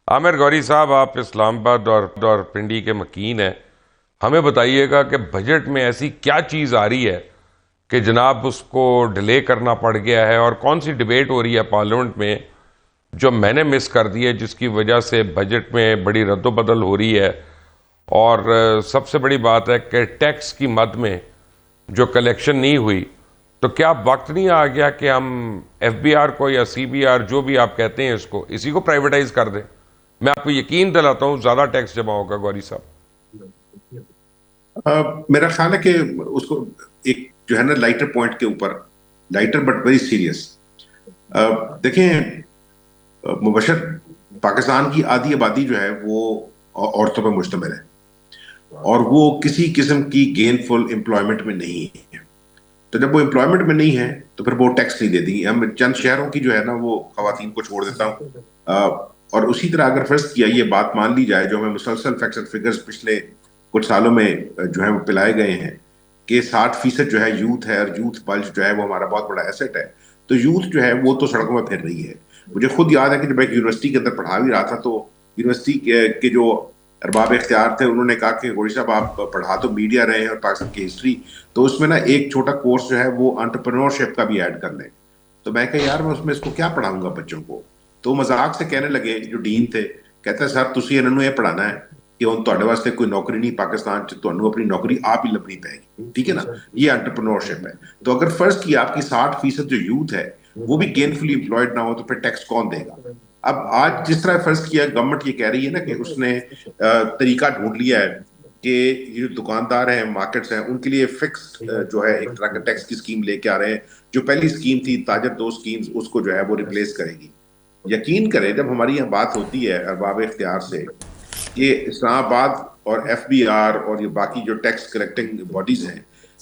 عامر گوری صاحب، آپ اسلام آباد اور پنڈی کے مکین ہیں. ہمیں بتائیے گا کہ بجٹ میں ایسی کیا چیز آ رہی ہے کہ جناب اس کو ڈیلے کرنا پڑ گیا ہے، اور کون سی ڈیبیٹ ہو رہی ہے پارلیمنٹ میں جو میں نے مس کر دی ہے، جس کی وجہ سے بجٹ میں بڑی رد و بدل ہو رہی ہے. اور سب سے بڑی بات ہے کہ ٹیکس کی مد میں جو کلیکشن نہیں ہوئی، تو کیا وقت نہیں آ گیا کہ ہم ایف بی آر کو یا سی بی آر جو بھی آپ کہتے ہیں اس کو، اسی کو پرائیویٹائز کر دیں؟ میں آپ کو یقین دلاتا ہوں زیادہ ٹیکس جمع ہوگا گوری صاحب. میرا خیال ہے کہ اس کو ایک جو ہے نا لائٹر پوائنٹ کے اوپر، لائٹر بٹ ویری سیریس. دیکھیں، مبشر، پاکستان کی آدھی آبادی جو ہے وہ عورتوں پہ مشتمل ہے، اور وہ کسی قسم کی گین فل امپلائمنٹ میں نہیں ہے. تو جب وہ امپلائمنٹ میں نہیں ہے تو پھر وہ ٹیکس نہیں دیتی. ہم چند شہروں کی جو ہے نا وہ خواتین کو چھوڑ دیتا ہوں. اور اسی طرح اگر فرض کیا یہ بات مان لی جائے جو ہمیں مسلسل فیکٹس اینڈ فگرز پچھلے کچھ سالوں میں جو ہے وہ پلائے گئے ہیں کہ 60% جو ہے یوتھ ہے، اور یوتھ بلج جو ہے وہ ہمارا بہت بڑا ایسٹ ہے. تو یوتھ جو ہے وہ تو سڑکوں میں پھر رہی ہے. مجھے خود یاد ہے کہ جب میں یونیورسٹی کے اندر پڑھا بھی رہا تھا تو یونیورسٹی کے جو ارباب اختیار تھے انہوں نے کہا کہ گوری صاحب آپ پڑھا تو میڈیا رہے ہیں اور پاکستان کی ہسٹری، تو اس میں نا ایک چھوٹا کورس جو ہے وہ انٹرپرینورشپ کا بھی ایڈ کر لیں. تو میں کہا یار میں اس میں اس کو کیا پڑھاؤں گا بچوں کو. تو مذاق سے کہنے لگے جو ڈین تھے، کہتے ہیں سر تسی انہوں نے یہ پڑھانا ہے کہ ہن تہاڈے واسطے کوئی نوکری نہیں پاکستان چ، تانوں اپنی نوکری آپ ہی لبنی پائے گی. ٹھیک ہے نا، یہ انٹرپرینورشپ ہے. تو اگر فرض کیا آپ کی 60% جو یوتھ ہے وہ بھی گین فلی امپلائڈ نہ ہو تو پھر ٹیکس کون دے گا؟ اب آج جس طرح فرض کیا گورنمنٹ یہ کہہ رہی ہے نا کہ اس نے طریقہ ڈھونڈ لیا ہے کہ یہ جو دکاندار ہیں، مارکیٹس ہیں، ان کے لیے فکسڈ جو ہے ایک طرح کا ٹیکس کی اسکیم لے کے آ رہے ہیں. جو پہلی اسکیم تھی تاجر دو اسکیمز، اس کو جو ہے وہ ریپلیس کرے گی. یقین کریں جب ہماری یہاں بات ہوتی ہے ارباب اختیار سے کہ اسلام آباد اور ایف بی آر اور یہ باقی جو ٹیکس کلیکٹنگ باڈیز ہیں،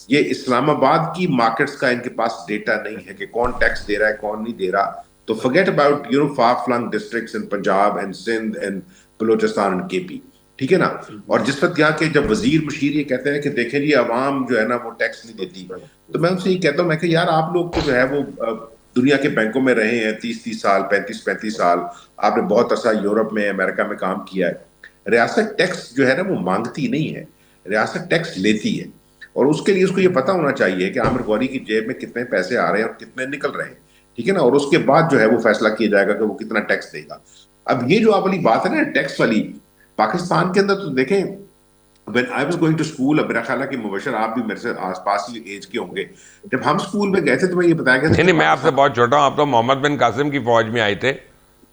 یہ اسلام آباد کی مارکیٹس کا ان کے پاس ڈیٹا نہیں ہے کہ کون ٹیکس دے رہا ہے کون نہیں دے رہا. تو forget about far flung districts in Punjab and Sindh and Balochistan and کے پی. ٹھیک ہے نا. اور جس وقت یہاں کے جب وزیر مشیر یہ کہتے ہیں کہ دیکھیں جی عوام جو ہے نا وہ ٹیکس نہیں دیتی، تو میں ان سے یہ کہتا ہوں، میں کہ یار آپ لوگ تو جو ہے وہ دنیا کے بینکوں میں رہے ہیں 30 30 سال، 35 35 سال. آپ نے بہت عرصہ یورپ میں، امریکہ میں کام کیا ہے. ریاست ٹیکس جو ہے نا وہ مانگتی نہیں ہے، ریاست ٹیکس لیتی ہے. اور اس کے لیے اس کو یہ پتا ہونا چاہیے کہ عامر گوری کی جیب میں کتنے پیسے آ رہے ہیں اور کتنے نکل رہے ہیں. ٹھیک ہے نا. اور اس کے بعد جو ہے وہ فیصلہ کیا جائے گا کہ وہ کتنا ٹیکس دے گا. اب یہ جو آپ والی بات ہے نا ٹیکس والی، پاکستان کے اندر تو دیکھیں when I was going to school، اب میرا خیال ہے کہ مبشر آپ بھی میرے سے آس پاس ہی ایج کے ہوں گے، جب ہم اسکول میں گئے تھے تو میں یہ بتایا گیا تھا نہیں کہ نہیں، میں آپ سے پاکستان، بہت چھوٹا ہوں، آپ تو محمد بن قاسم کی فوج میں آئے تھے.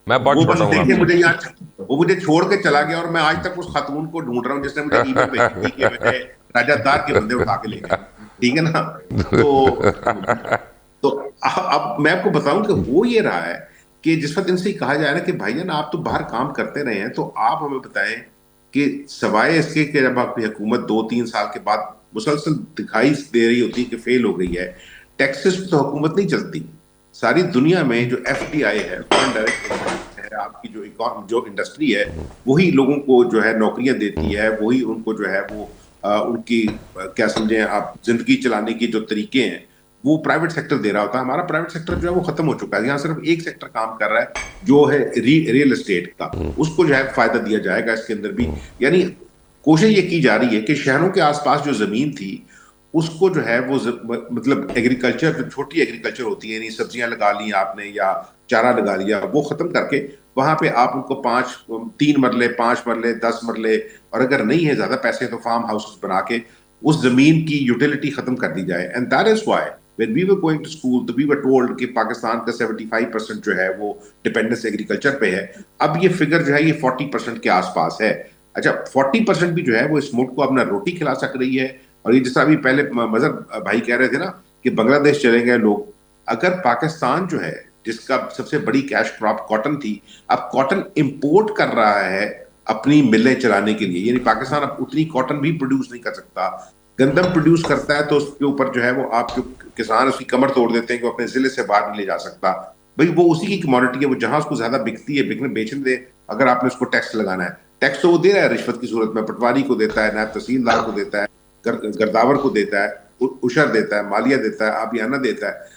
میں بہت وہ بس چھوٹا ہوں آپ دیکھیں سے. مجھے یہاں وہ مجھے چھوڑ کے چلا گیا، اور میں آج تک اس خاتون کو ڈھونڈ رہا ہوں جس نے مجھے ای میل بھیجی تھی کہ میرے راجہ دار کے بندے اٹھا کے لے گئے. ٹھیک ہے نا. تو تو اب میں آپ کو بتاؤں کہ ہو یہ رہا ہے کہ جس وقت ان سے کہا جائے نا کہ بھائی جان آپ تو باہر کام کرتے رہے ہیں، تو آپ ہمیں بتائیں کہ سوائے اس کے کہ جب آپ کی حکومت 2 3 سال کے بعد مسلسل دکھائی دے رہی ہوتی ہے کہ فیل ہو گئی ہے، ٹیکسز پہ تو حکومت نہیں چلتی. ساری دنیا میں جو ایف ڈی آئی ہے، فارن ڈائریکٹ ہے، آپ کی جو انڈسٹری ہے، وہی لوگوں کو جو ہے نوکریاں دیتی ہے، وہی ان کو جو ہے وہ ان کی کیا سمجھیں آپ زندگی چلانے کی جو طریقے ہیں وہ پرائیویٹ سیکٹر دے رہا ہوتا ہے. ہمارا پرائیویٹ سیکٹر جو ہے وہ ختم ہو چکا ہے. یہاں صرف ایک سیکٹر کام کر رہا ہے جو ہے ریئل اسٹیٹ کا. اس کو جو ہے فائدہ دیا جائے گا اس کے اندر بھی. یعنی کوشش یہ کی جا رہی ہے کہ شہروں کے آس پاس جو زمین تھی اس کو جو ہے وہ مطلب ایگریکلچر، جو چھوٹی ایگریکلچر ہوتی ہے، یعنی سبزیاں لگا لی آپ نے یا چارہ لگا لیا، وہ ختم کر کے وہاں پہ آپ ان کو 3 مرلے 5 مرلے 10 مرلے، اور اگر نہیں ہے زیادہ پیسے تو فارم ہاؤسز بنا کے اس زمین کی یوٹیلٹی ختم کر دی جائے. And that is why when we were going to school تو we were told کہ پاکستان کا 75% جو ہے وہ ڈپینڈنس ایگریکلچر پہ ہے. اب یہ فگر جو ہے یہ 40% کے آس پاس ہے. اچھا 40% بھی جو ہے وہ اس ملک کو اپنا روٹی کھلا سک رہی ہے. اور یہ جس طرح بھی پہلے مظہر بھائی کہہ رہے تھے نا کہ بنگلہ دیش چلیں گے لوگ، اگر پاکستان جو ہے جس کا سب سے بڑی کیش کراپ کاٹن تھی، اب کاٹن امپورٹ کر رہا ہے اپنی ملیں چلانے کے لیے. یعنی پاکستان اب اتنی کاٹن بھی پروڈیوس نہیں کر سکتا. گندم پروڈیوس کرتا ہے تو اس کے اوپر جو ہے وہ آپ جو کسان اس کی کمر توڑ دیتے ہیں کہ وہ اپنے ضلع سے باہر نہیں لے جا سکتا. بھائی وہ اسی کی کموڈٹی ہے، وہ جہاں اس کو زیادہ بکتی ہے بکنے بیچنے دے. اگر آپ نے اس کو ٹیکس لگانا ہے، ٹیکس تو وہ دے رہا ہے رشوت کی صورت میں، پٹواری کو دیتا ہے، نائب تحصیلدار کو دیتا ہے، گرداور کو دیتا ہے، اشر دیتا ہے، مالیہ دیتا ہے، آبیانہ دیتا ہے.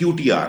QTR,